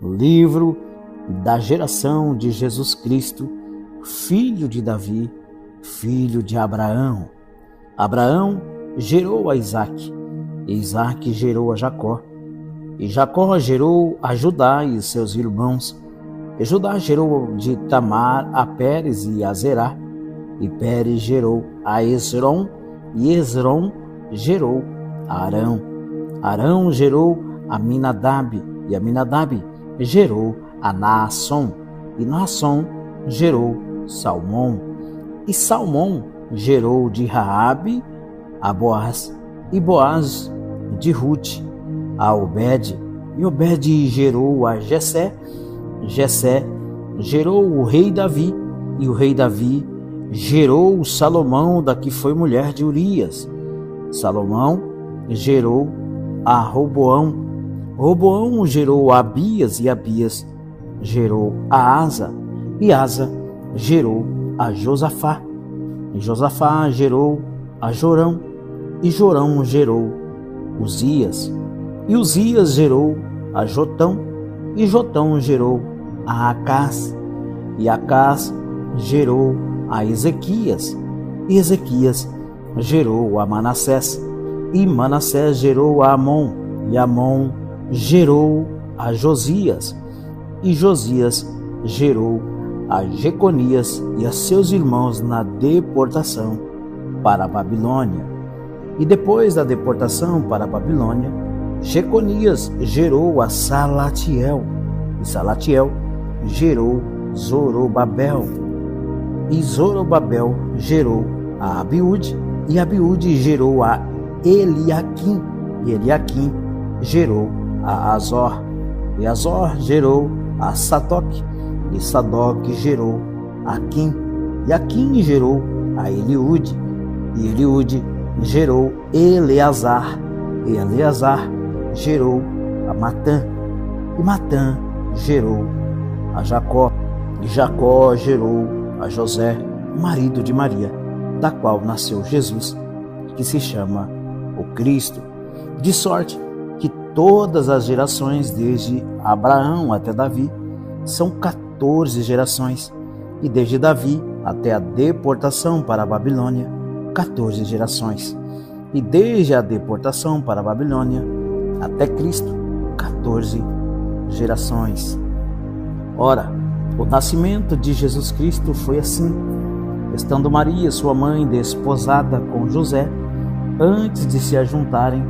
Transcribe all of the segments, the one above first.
livro da geração de Jesus Cristo, filho de Davi, filho de Abraão. Abraão gerou a Isaque, e Isaque gerou a Jacó, e Jacó gerou a Judá e seus irmãos, e Judá gerou de Tamar a Pérez e a Zerá, e Pérez gerou a Esrom, e Esrom gerou a Arão. Arão gerou a Aminadab, e Aminadab gerou a Naasson, e Naasson gerou Salmão, e Salmão gerou de Raabe a Boaz, e Boaz de Rute a Obed, e Obed gerou a Jessé, Jessé gerou o rei Davi, e o rei Davi gerou Salomão, da que foi mulher de Urias. Salomão gerou a Roboão, Roboão gerou a Abias, e Abias gerou a Asa, e Asa gerou a Josafá, e Josafá gerou a Jorão, e Jorão gerou Uzias, e Uzias gerou a Jotão, e Jotão gerou a Acás, e Acás gerou a Ezequias, e Ezequias gerou a Manassés, e Manassés gerou a Amon, e Amon gerou a Josias, e Josias gerou a Jeconias e a seus irmãos na deportação para a Babilônia. E depois da deportação para a Babilônia, Jeconias gerou a Salatiel, e Salatiel gerou Zorobabel, e Zorobabel gerou a Abiúde, e Abiúde gerou a Eliaquim, e Eliaquim gerou a Azor, e Azor gerou a Sadoc, e Sadoc gerou a Aquim, e Aquim gerou a Eliúde, e Eliúde gerou Eleazar, e Eleazar gerou a Matã, e Matã gerou a Jacó, e Jacó gerou a José, marido de Maria, da qual nasceu Jesus, que se chama o Cristo. De sorte que todas as gerações, desde Abraão até Davi, são 14 gerações, e desde Davi até a deportação para a Babilônia, 14 gerações, e desde a deportação para a Babilônia até Cristo, 14 gerações. Ora, o nascimento de Jesus Cristo foi assim: estando Maria, sua mãe, desposada com José, antes de se ajuntarem,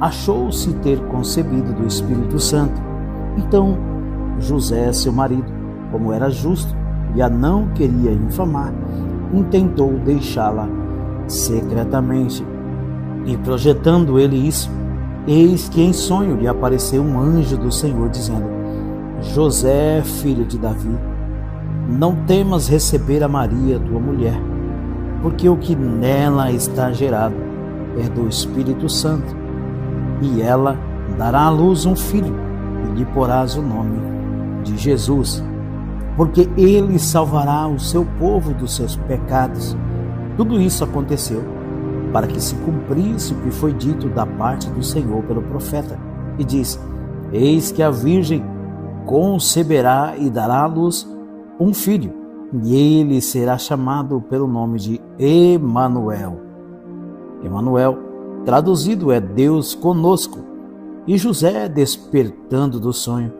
achou-se ter concebido do Espírito Santo. Então José, seu marido, como era justo e a não queria infamar, intentou deixá-la secretamente. E projetando ele isso, eis que em sonho lhe apareceu um anjo do Senhor, dizendo: José, filho de Davi, não temas receber a Maria, tua mulher, porque o que nela está gerado é do Espírito Santo, e ela dará à luz um filho, e lhe porás o nome de Jesus, porque ele salvará o seu povo dos seus pecados. Tudo isso aconteceu para que se cumprisse o que foi dito da parte do Senhor pelo profeta, e diz: eis que a virgem conceberá e dará à luz um filho, e ele será chamado pelo nome de Emanuel. Emanuel, traduzido, é Deus conosco. E José, despertando do sonho,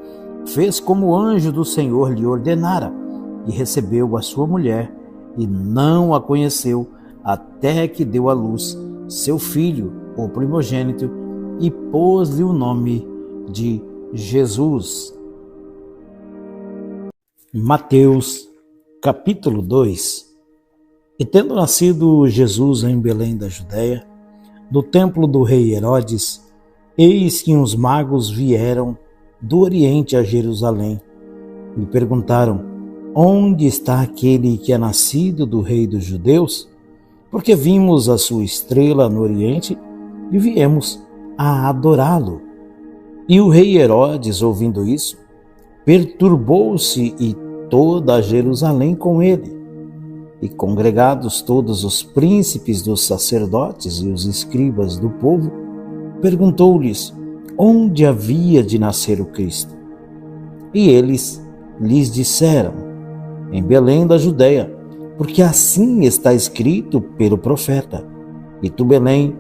fez como o anjo do Senhor lhe ordenara, e recebeu a sua mulher, e não a conheceu até que deu à luz seu filho, o primogênito, e pôs-lhe o nome de Jesus. Mateus, capítulo 2. E tendo nascido Jesus em Belém da Judéia, no templo do rei Herodes, eis que uns magos vieram do Oriente a Jerusalém, e perguntaram: onde está aquele que é nascido do rei dos judeus? Porque vimos a sua estrela no Oriente e viemos a adorá-lo. E o rei Herodes, ouvindo isso, perturbou-se, e toda a Jerusalém com ele. E congregados todos os príncipes dos sacerdotes e os escribas do povo, perguntou-lhes onde havia de nascer o Cristo. E eles lhes disseram: em Belém da Judeia, porque assim está escrito pelo profeta: e tu, Belém,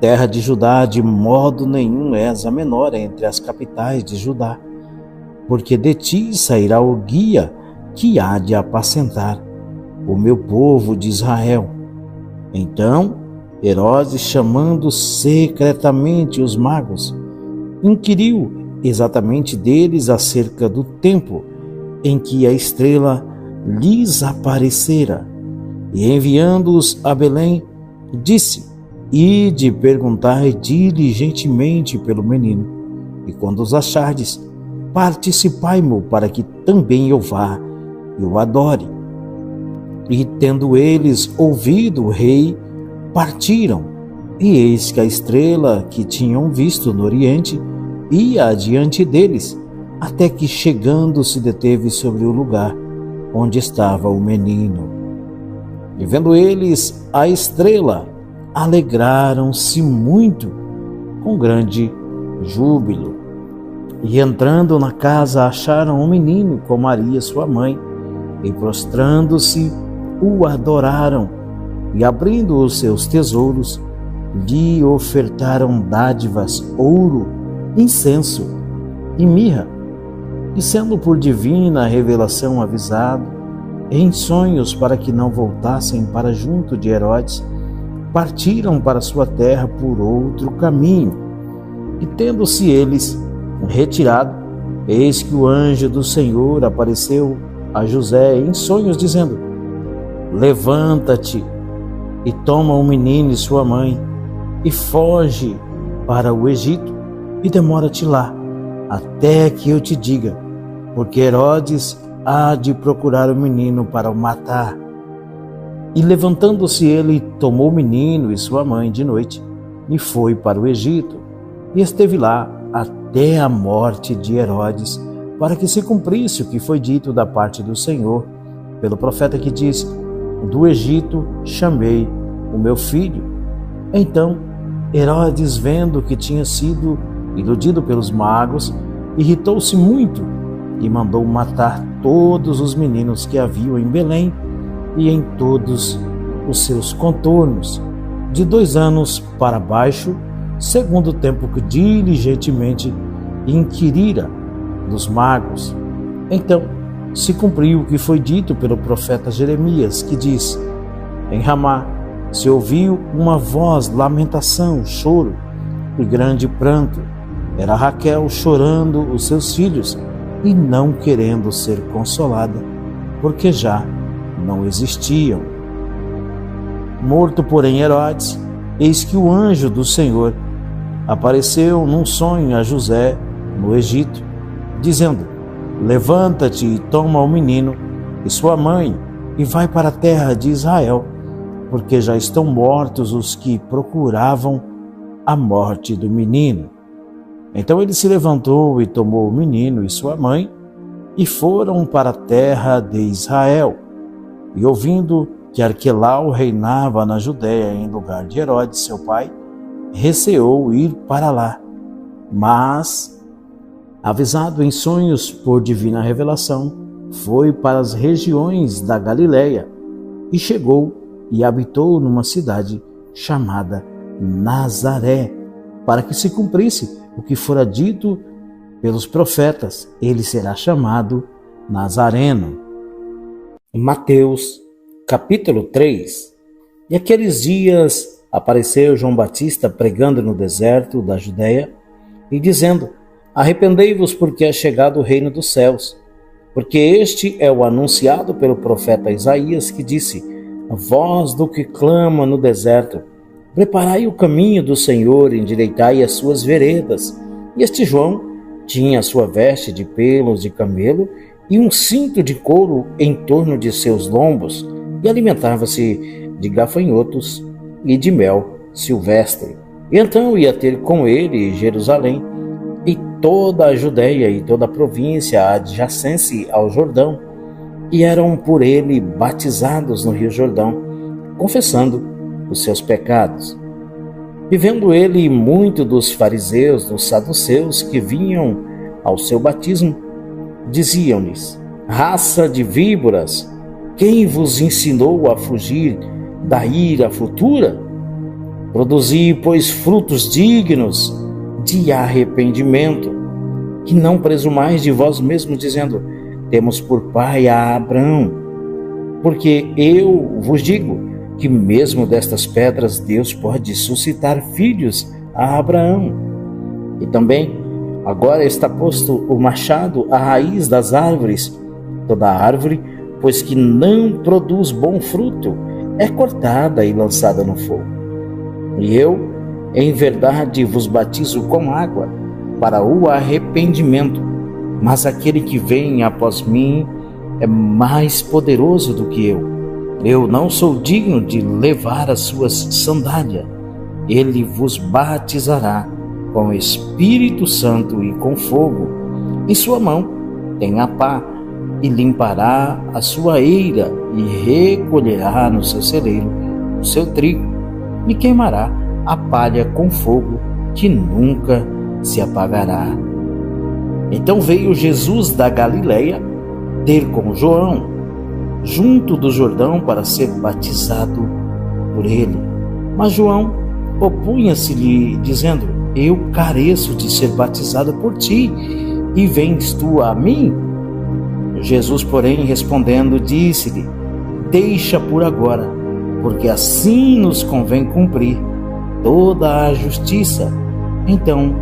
terra de Judá, de modo nenhum és a menor entre as capitais de Judá, porque de ti sairá o guia que há de apacentar o meu povo de Israel. Então Herodes, chamando secretamente os magos, inquiriu exatamente deles acerca do tempo em que a estrela lhes aparecera, e enviando-os a Belém, disse: ide perguntai diligentemente pelo menino, e quando os achardes, participai-mo, para que também eu vá e o adore. E tendo eles ouvido o rei, partiram, e eis que a estrela que tinham visto no oriente ia adiante deles, até que chegando se deteve sobre o lugar onde estava o menino. E vendo eles a estrela, alegraram-se muito, com grande júbilo. E entrando na casa, acharam um menino com Maria sua mãe, e prostrando-se, o adoraram, e abrindo os seus tesouros, lhe ofertaram dádivas, ouro, incenso e mirra. E sendo por divina revelação avisado, em sonhos, para que não voltassem para junto de Herodes, partiram para sua terra por outro caminho. E tendo-se eles retirado, eis que o anjo do Senhor apareceu a José em sonhos, dizendo: levanta-te e toma o menino e sua mãe, e foge para o Egito, e demora-te lá, até que eu te diga, porque Herodes há de procurar o menino para o matar. E levantando-se ele, tomou o menino e sua mãe de noite, e foi para o Egito, e esteve lá até a morte de Herodes, para que se cumprisse o que foi dito da parte do Senhor, pelo profeta que diz: do Egito chamei o meu filho. Então Herodes, vendo que tinha sido iludido pelos magos, irritou-se muito e mandou matar todos os meninos que haviam em Belém e em todos os seus contornos, de 2 anos para baixo, segundo o tempo que diligentemente inquirira dos magos. Então se cumpriu o que foi dito pelo profeta Jeremias, que diz: em Ramá se ouviu uma voz, lamentação, choro e grande pranto. Era Raquel chorando os seus filhos e não querendo ser consolada, porque já não existiam. Morto, porém, Herodes, eis que o anjo do Senhor apareceu num sonho a José no Egito, dizendo: levanta-te e toma o menino e sua mãe, e vai para a terra de Israel, porque já estão mortos os que procuravam a morte do menino. Então ele se levantou e tomou o menino e sua mãe, e foram para a terra de Israel. E ouvindo que Arquelau reinava na Judéia em lugar de Herodes, seu pai, receou ir para lá. Mas, avisado em sonhos por divina revelação, foi para as regiões da Galiléia, e chegou e habitou numa cidade chamada Nazaré, para que se cumprisse o que fora dito pelos profetas: ele será chamado Nazareno. Mateus, capítulo 3. E aqueles dias apareceu João Batista pregando no deserto da Judéia e dizendo: arrependei-vos, porque é chegado o reino dos céus. Porque este é o anunciado pelo profeta Isaías, que disse: a voz do que clama no deserto, preparai o caminho do Senhor, endireitai as suas veredas. E este João tinha a sua veste de pelos de camelo e um cinto de couro em torno de seus lombos, e alimentava-se de gafanhotos e de mel silvestre. E então ia ter com ele Jerusalém e toda a Judéia e toda a província adjacente ao Jordão, e eram por ele batizados no rio Jordão, confessando os seus pecados. E vendo ele muito dos fariseus, dos saduceus que vinham ao seu batismo, diziam-lhes: raça de víboras, quem vos ensinou a fugir da ira futura? Produzi, pois, frutos dignos de arrependimento, e não presumais de vós mesmos, dizendo: temos por pai a Abraão. Porque eu vos digo que mesmo destas pedras Deus pode suscitar filhos a Abraão. E também agora está posto o machado à raiz das árvores. Toda árvore, pois que não produz bom fruto, é cortada e lançada no fogo. E eu, em verdade, vos batizo com água para o arrependimento, mas aquele que vem após mim é mais poderoso do que eu. Eu não sou digno de levar as suas sandálias. Ele vos batizará com o Espírito Santo e com fogo. Em sua mão tem a pá, e limpará a sua eira, e recolherá no seu celeiro o seu trigo, e queimará a palha com fogo, que nunca se apagará. Então veio Jesus da Galileia ter com João, junto do Jordão, para ser batizado por ele. Mas João opunha-se-lhe, dizendo: eu careço de ser batizado por ti, e vens tu a mim? Jesus, porém, respondendo, disse-lhe: deixa por agora, porque assim nos convém cumprir toda a justiça. Então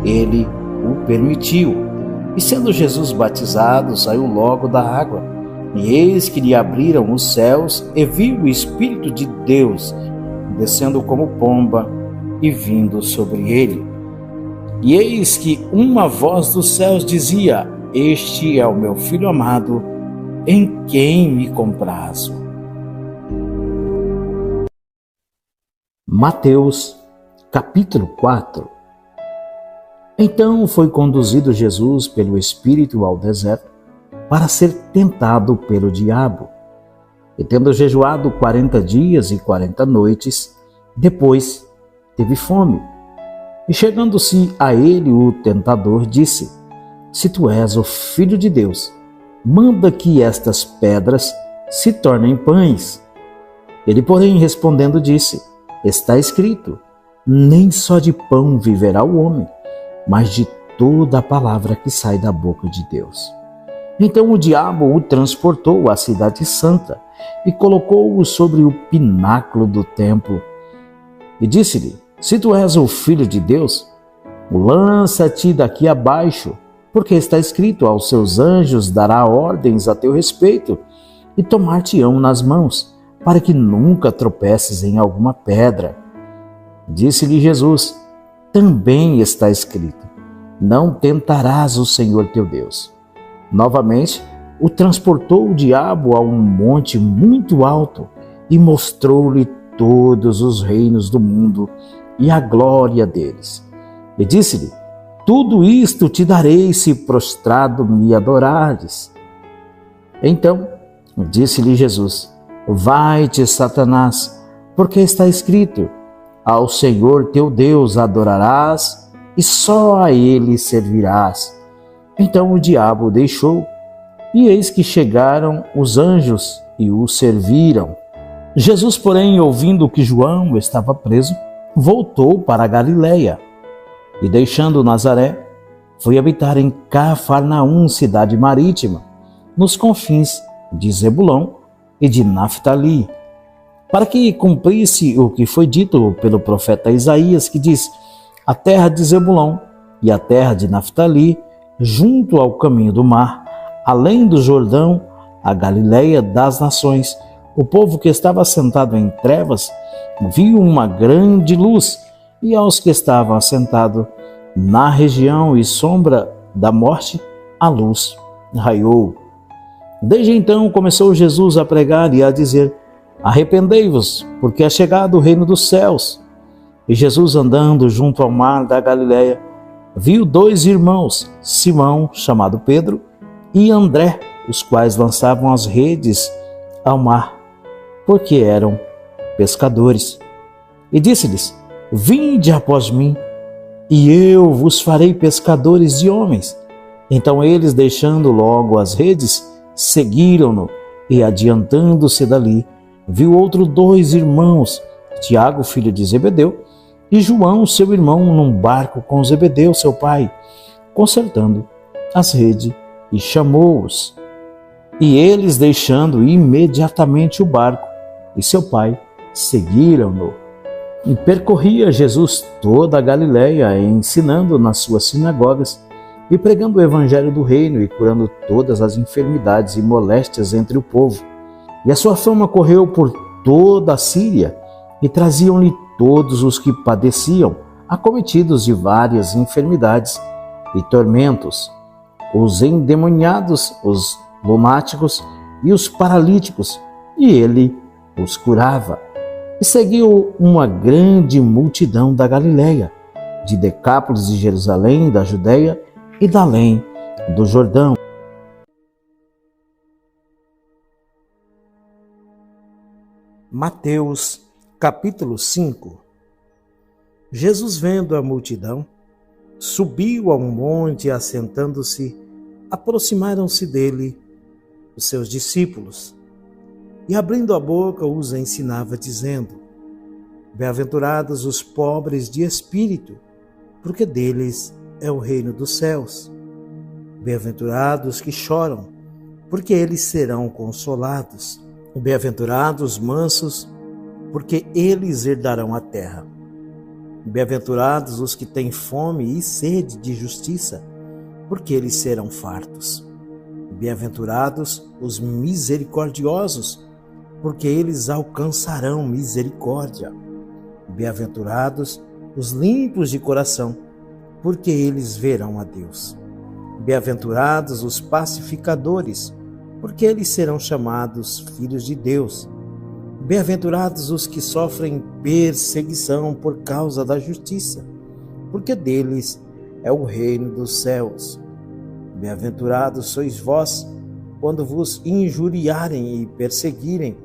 ele o permitiu. E sendo Jesus batizado, saiu logo da água. E eis que lhe abriram os céus, e viu o Espírito de Deus descendo como pomba e vindo sobre ele. E eis que uma voz dos céus dizia: este é o meu Filho amado, em quem me comprazo. Mateus, capítulo 4. Então foi conduzido Jesus pelo Espírito ao deserto para ser tentado pelo diabo. E tendo jejuado 40 dias e 40 noites, depois teve fome. E chegando-se a ele o tentador disse: se tu és o Filho de Deus, manda que estas pedras se tornem pães. Ele, porém, respondendo, disse: está escrito: nem só de pão viverá o homem, mas de toda a palavra que sai da boca de Deus. Então o diabo o transportou à cidade santa e colocou-o sobre o pináculo do templo. E disse-lhe: se tu és o Filho de Deus, lança-te daqui abaixo, porque está escrito: aos seus anjos dará ordens a teu respeito, e tomar-te-ão nas mãos, para que nunca tropeces em alguma pedra. Disse-lhe Jesus: também está escrito: não tentarás o Senhor teu Deus. Novamente o transportou o diabo a um monte muito alto e mostrou-lhe todos os reinos do mundo e a glória deles. E disse-lhe: tudo isto te darei se prostrado me adorares. Então disse-lhe Jesus: vai-te, Satanás, porque está escrito: ao Senhor teu Deus adorarás e só a ele servirás. Então o diabo o deixou, e eis que chegaram os anjos e o serviram. Jesus, porém, ouvindo que João estava preso, voltou para a Galileia, e deixando Nazaré, foi habitar em Cafarnaum, cidade marítima, nos confins de Zebulão e de Naftali, para que cumprisse o que foi dito pelo profeta Isaías, que diz: a terra de Zebulão e a terra de Naftali, junto ao caminho do mar, além do Jordão, a Galileia das nações. O povo que estava sentado em trevas viu uma grande luz, e aos que estavam assentados na região e sombra da morte, a luz raiou. Desde então começou Jesus a pregar e a dizer: arrependei-vos, porque é chegado o reino dos céus. E Jesus, andando junto ao mar da Galileia, viu dois irmãos, Simão, chamado Pedro, e André, os quais lançavam as redes ao mar, porque eram pescadores. E disse-lhes: vinde após mim, e eu vos farei pescadores de homens. Então eles, deixando logo as redes, seguiram-no, e adiantando-se dali, viu outros 2 irmãos, Tiago, filho de Zebedeu, e João, seu irmão, num barco com Zebedeu, seu pai, consertando as redes, e chamou-os. E eles, deixando imediatamente o barco e seu pai, seguiram-no. E percorria Jesus toda a Galiléia, ensinando nas suas sinagogas, e pregando o evangelho do reino, e curando todas as enfermidades e moléstias entre o povo. E a sua fama correu por toda a Síria, e traziam-lhe todos os que padeciam, acometidos de várias enfermidades e tormentos, os endemoniados, os lunáticos e os paralíticos, e ele os curava. E seguiu uma grande multidão da Galiléia, de Decápolis, de Jerusalém, da Judéia e da além do Jordão. Mateus, capítulo 5. Jesus, vendo a multidão, subiu a um monte e, assentando-se, aproximaram-se dele os seus discípulos. E, abrindo a boca, os ensinava, dizendo: Bem-aventurados os pobres de espírito, porque deles é o reino dos céus. Bem-aventurados que choram, porque eles serão consolados. Bem-aventurados os mansos, porque eles herdarão a terra. Bem-aventurados os que têm fome e sede de justiça, porque eles serão fartos. Bem-aventurados os misericordiosos, porque eles alcançarão misericórdia. Bem-aventurados os limpos de coração, porque eles verão a Deus. Bem-aventurados os pacificadores, porque eles serão chamados filhos de Deus. Bem-aventurados os que sofrem perseguição por causa da justiça, porque deles é o reino dos céus. Bem-aventurados sois vós, quando vos injuriarem e perseguirem,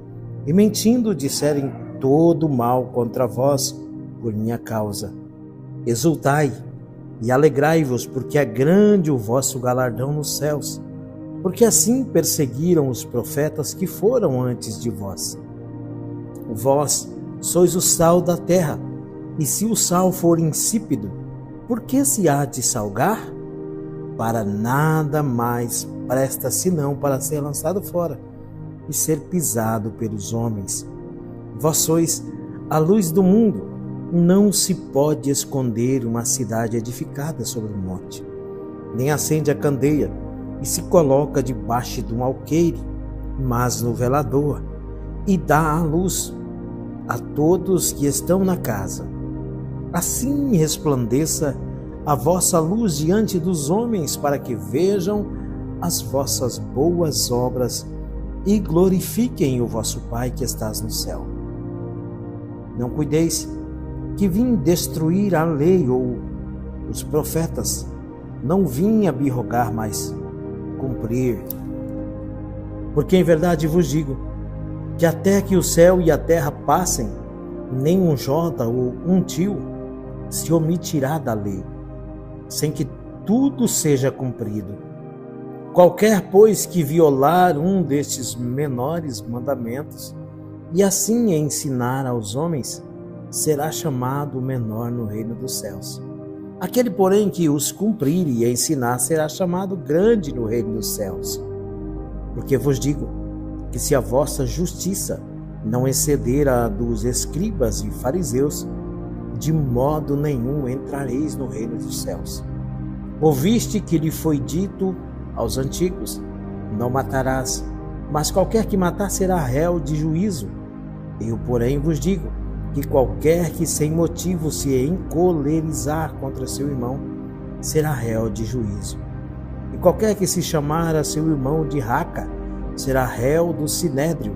e mentindo disserem todo mal contra vós por minha causa. Exultai e alegrai-vos, porque é grande o vosso galardão nos céus, porque assim perseguiram os profetas que foram antes de vós. Vós sois o sal da terra, e se o sal for insípido, por que se há de salgar? Para nada mais presta senão para ser lançado fora e ser pisado pelos homens. Vós sois a luz do mundo. Não se pode esconder uma cidade edificada sobre um monte, nem acende a candeia e se coloca debaixo de um alqueire, mas no velador, e dá a luz a todos que estão na casa. Assim resplandeça a vossa luz diante dos homens, para que vejam as vossas boas obras e glorifiquem o vosso Pai que estás no céu. Não cuideis que vim destruir a lei ou os profetas. Não vim abrogar, mas cumprir. Porque em verdade vos digo que até que o céu e a terra passem, nem um jota ou um tio se omitirá da lei, sem que tudo seja cumprido. Qualquer, pois, que violar um destes menores mandamentos e assim ensinar aos homens, será chamado menor no reino dos céus. Aquele, porém, que os cumprir e ensinar, será chamado grande no reino dos céus. Porque vos digo que se a vossa justiça não exceder a dos escribas e fariseus, de modo nenhum entrareis no reino dos céus. Ouviste que lhe foi dito aos antigos: não matarás, mas qualquer que matar será réu de juízo. Eu, porém, vos digo que qualquer que sem motivo se encolerizar contra seu irmão será réu de juízo. E qualquer que se chamar a seu irmão de raca será réu do sinédrio,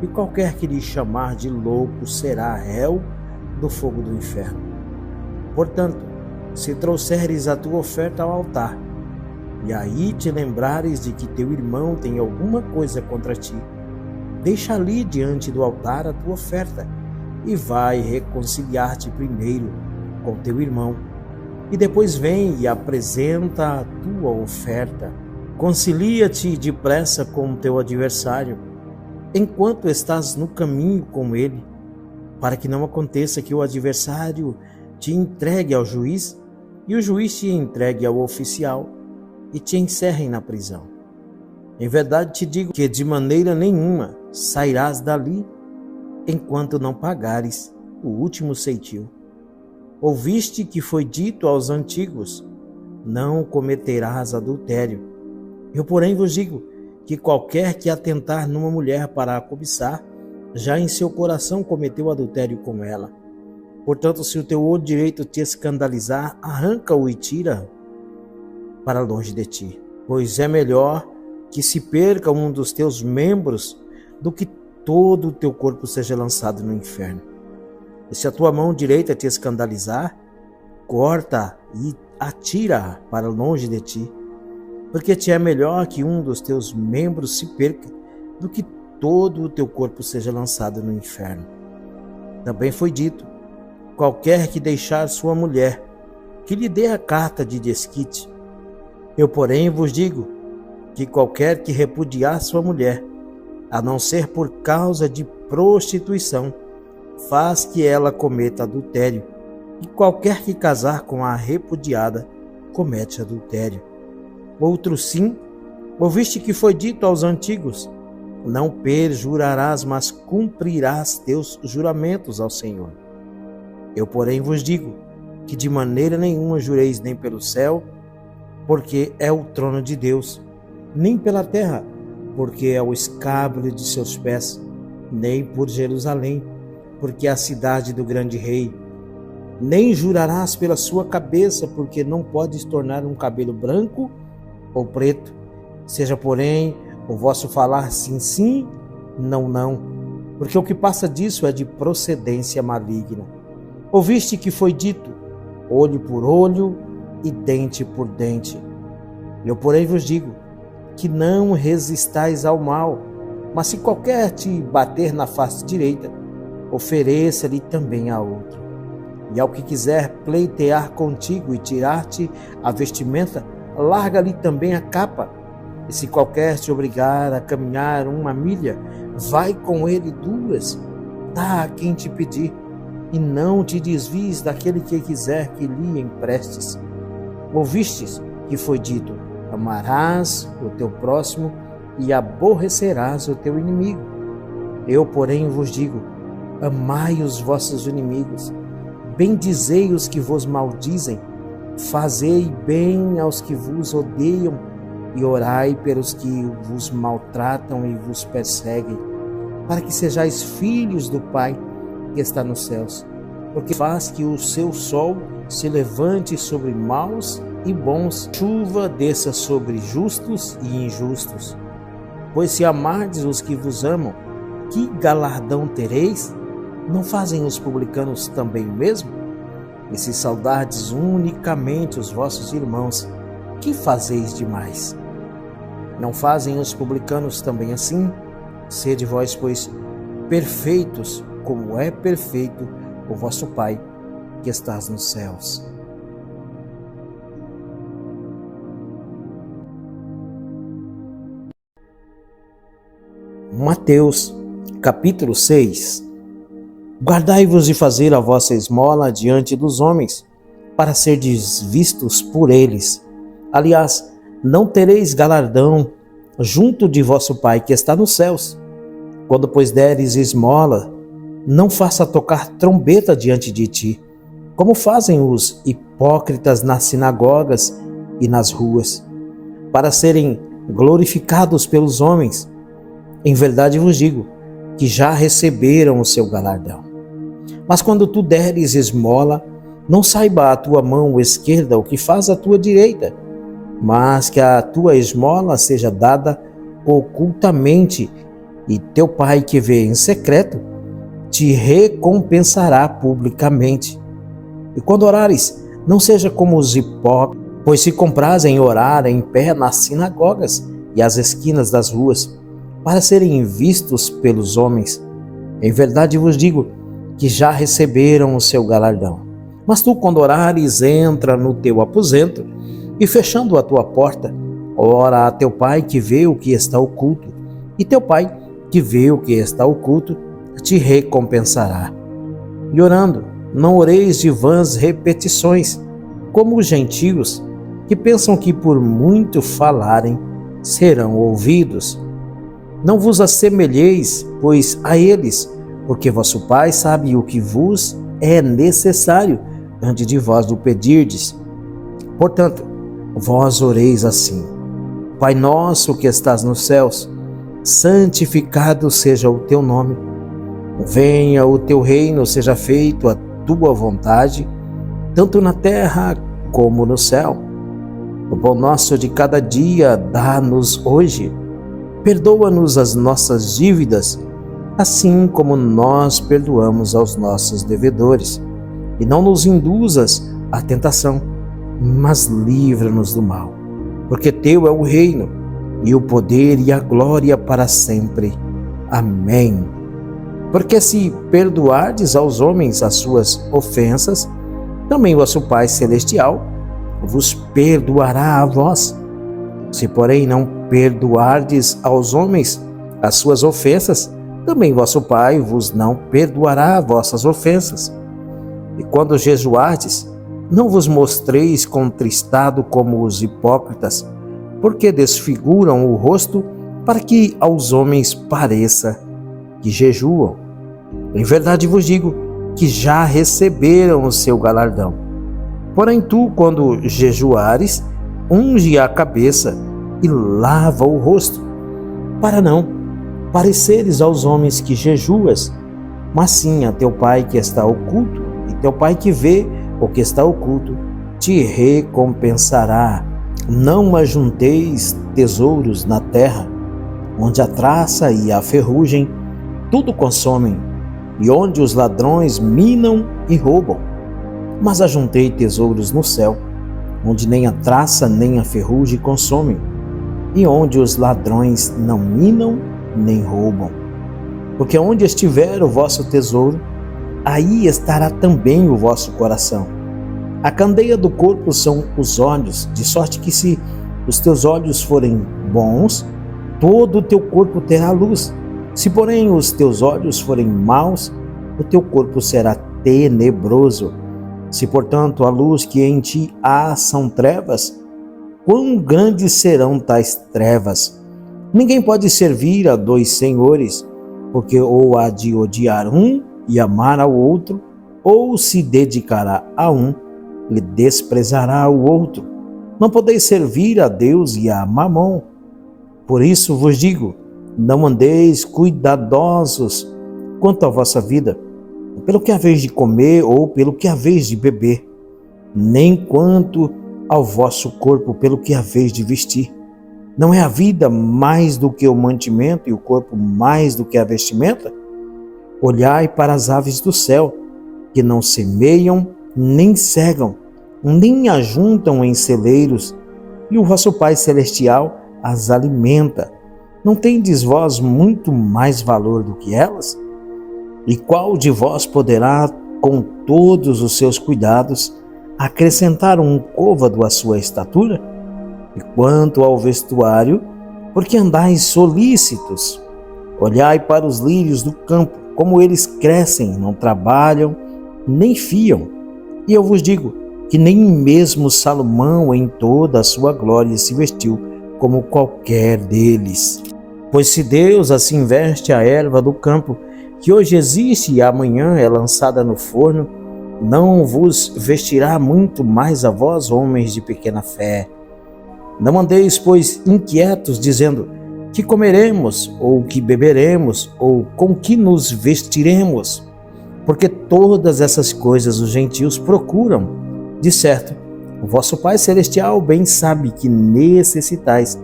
e qualquer que lhe chamar de louco será réu do fogo do inferno. Portanto, se trouxeres a tua oferta ao altar, e aí te lembrares de que teu irmão tem alguma coisa contra ti, deixa ali diante do altar a tua oferta, e vai reconciliar-te primeiro com teu irmão, e depois vem e apresenta a tua oferta. Concilia-te depressa com o teu adversário, enquanto estás no caminho com ele, para que não aconteça que o adversário te entregue ao juiz e o juiz te entregue ao oficial e te encerrem na prisão. Em verdade te digo que de maneira nenhuma sairás dali enquanto não pagares o último ceitil. Ouviste que foi dito aos antigos: não cometerás adultério. Eu, porém, vos digo que qualquer que atentar numa mulher para a cobiçar, já em seu coração cometeu adultério com ela. Portanto, se o teu olho direito te escandalizar, arranca-o e tira para longe de ti. Pois é melhor que se perca um dos teus membros do que todo o teu corpo seja lançado no inferno. E se a tua mão direita te escandalizar, corta e atira para longe de ti. Porque te é melhor que um dos teus membros se perca do que todo o teu corpo seja lançado no inferno. Também foi dito: qualquer que deixar sua mulher, que lhe dê a carta de desquite. Eu, porém, vos digo que qualquer que repudiar sua mulher, a não ser por causa de prostituição, faz que ela cometa adultério, e qualquer que casar com a repudiada comete adultério. Outro sim, ouviste que foi dito aos antigos: não perjurarás, mas cumprirás teus juramentos ao Senhor. Eu, porém, vos digo que de maneira nenhuma jureis nem pelo céu, porque é o trono de Deus, nem pela terra, porque é o escabro de seus pés, nem por Jerusalém, porque é a cidade do grande rei. Nem jurarás pela sua cabeça, porque não podes tornar um cabelo branco ou preto. Seja, porém, o vosso falar sim, sim, não, não, porque o que passa disso é de procedência maligna. Ouviste que foi dito: olho por olho e dente por dente. Eu, porém, vos digo que não resistais ao mal, mas se qualquer te bater na face direita, ofereça-lhe também a outra. E ao que quiser pleitear contigo e tirar-te a vestimenta, larga-lhe também a capa. E se qualquer te obrigar a caminhar 1 milha, vai com ele 2. Dá a quem te pedir, e não te desvies daquele que quiser que lhe emprestes. Ouvistes que foi dito: amarás o teu próximo e aborrecerás o teu inimigo. Eu, porém, vos digo: amai os vossos inimigos, bendizei os que vos maldizem, fazei bem aos que vos odeiam e orai pelos que vos maltratam e vos perseguem, para que sejais filhos do Pai que está nos céus, porque faz que o seu sol se levante sobre maus e bons, chuva desça sobre justos e injustos. Pois se amardes os que vos amam, que galardão tereis? Não fazem os publicanos também o mesmo? E se saudardes unicamente os vossos irmãos, que fazeis demais? Não fazem os publicanos também assim? Sede vós, pois, perfeitos, como é perfeito o vosso Pai que estás nos céus. Mateus, capítulo 6. Guardai-vos de fazer a vossa esmola diante dos homens, para serdes vistos por eles. Aliás, não tereis galardão junto de vosso Pai que está nos céus. Quando, pois, deres esmola, não faça tocar trombeta diante de ti, como fazem os hipócritas nas sinagogas e nas ruas, para serem glorificados pelos homens. Em verdade vos digo que já receberam o seu galardão. Mas quando tu deres esmola, não saiba a tua mão esquerda o que faz a tua direita, mas que a tua esmola seja dada ocultamente, e teu Pai que vê em secreto te recompensará publicamente. E quando orares, não seja como os hipócritas, pois se comprazem em orar em pé nas sinagogas e às esquinas das ruas, para serem vistos pelos homens. Em verdade vos digo que já receberam o seu galardão. Mas tu, quando orares, entra no teu aposento e, fechando a tua porta, ora a teu pai que vê o que está oculto, e teu pai que vê o que está oculto te recompensará. E orando, não oreis de vãs repetições, como os gentios, que pensam que por muito falarem serão ouvidos. Não vos assemelheis, pois, a eles, porque vosso Pai sabe o que vos é necessário antes de vós o pedirdes. Portanto, vós oreis assim: Pai nosso que estás nos céus, santificado seja o teu nome. Venha o teu reino, seja feito a tua vontade, tanto na terra como no céu. O pão nosso de cada dia dá-nos hoje. Perdoa-nos as nossas dívidas, assim como nós perdoamos aos nossos devedores. E não nos induzas à tentação, mas livra-nos do mal. Porque teu é o reino, e o poder e a glória para sempre. Amém. Porque se perdoardes aos homens as suas ofensas, também vosso Pai Celestial vos perdoará a vós. Se, porém, não perdoardes aos homens as suas ofensas, também vosso Pai vos não perdoará vossas ofensas. E quando jejuardes, não vos mostreis contristado como os hipócritas, porque desfiguram o rosto para que aos homens pareça que jejuam. Em verdade vos digo que já receberam o seu galardão. Porém tu, quando jejuares, unge a cabeça e lava o rosto, para não pareceres aos homens que jejuas, mas sim a teu Pai que está oculto, e teu Pai que vê o que está oculto te recompensará. Não ajunteis tesouros na terra, onde a traça e a ferrugem tudo consomem, e onde os ladrões minam e roubam. Mas ajuntei tesouros no céu, onde nem a traça nem a ferrugem consomem, e onde os ladrões não minam nem roubam. Porque onde estiver o vosso tesouro, aí estará também o vosso coração. A candeia do corpo são os olhos, de sorte que se os teus olhos forem bons, todo o teu corpo terá luz. Se, porém, os teus olhos forem maus, o teu corpo será tenebroso. Se, portanto, a luz que em ti há são trevas, quão grandes serão tais trevas? Ninguém pode servir a dois senhores, porque ou há de odiar um e amar ao outro, ou se dedicará a um, lhe desprezará o outro. Não podeis servir a Deus e a Mamon. Por isso vos digo, não andeis cuidadosos quanto à vossa vida, pelo que haveis de comer ou pelo que haveis de beber, nem quanto ao vosso corpo pelo que haveis de vestir. Não é a vida mais do que o mantimento e o corpo mais do que a vestimenta? Olhai para as aves do céu, que não semeiam, nem cegam, nem ajuntam em celeiros, e o vosso Pai Celestial as alimenta. Não tendes vós muito mais valor do que elas? E qual de vós poderá, com todos os seus cuidados, acrescentar um côvado à sua estatura? E quanto ao vestuário, por que andais solícitos? Olhai para os lírios do campo, como eles crescem, não trabalham, nem fiam. E eu vos digo que nem mesmo Salomão em toda a sua glória se vestiu como qualquer deles. Pois se Deus assim veste a erva do campo, que hoje existe e amanhã é lançada no forno, não vos vestirá muito mais a vós, homens de pequena fé. Não andeis, pois, inquietos, dizendo: que comeremos, ou que beberemos, ou com que nos vestiremos? Porque todas essas coisas os gentios procuram. De certo, o vosso Pai Celestial bem sabe que necessitais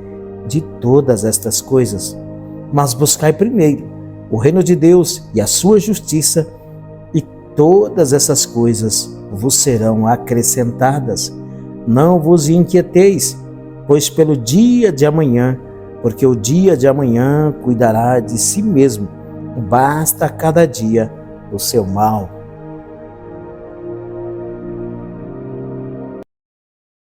de todas estas coisas. Mas buscai primeiro o reino de Deus e a sua justiça, e todas essas coisas vos serão acrescentadas. Não vos inquieteis, pois pelo dia de amanhã, porque o dia de amanhã cuidará de si mesmo. Basta cada dia o seu mal.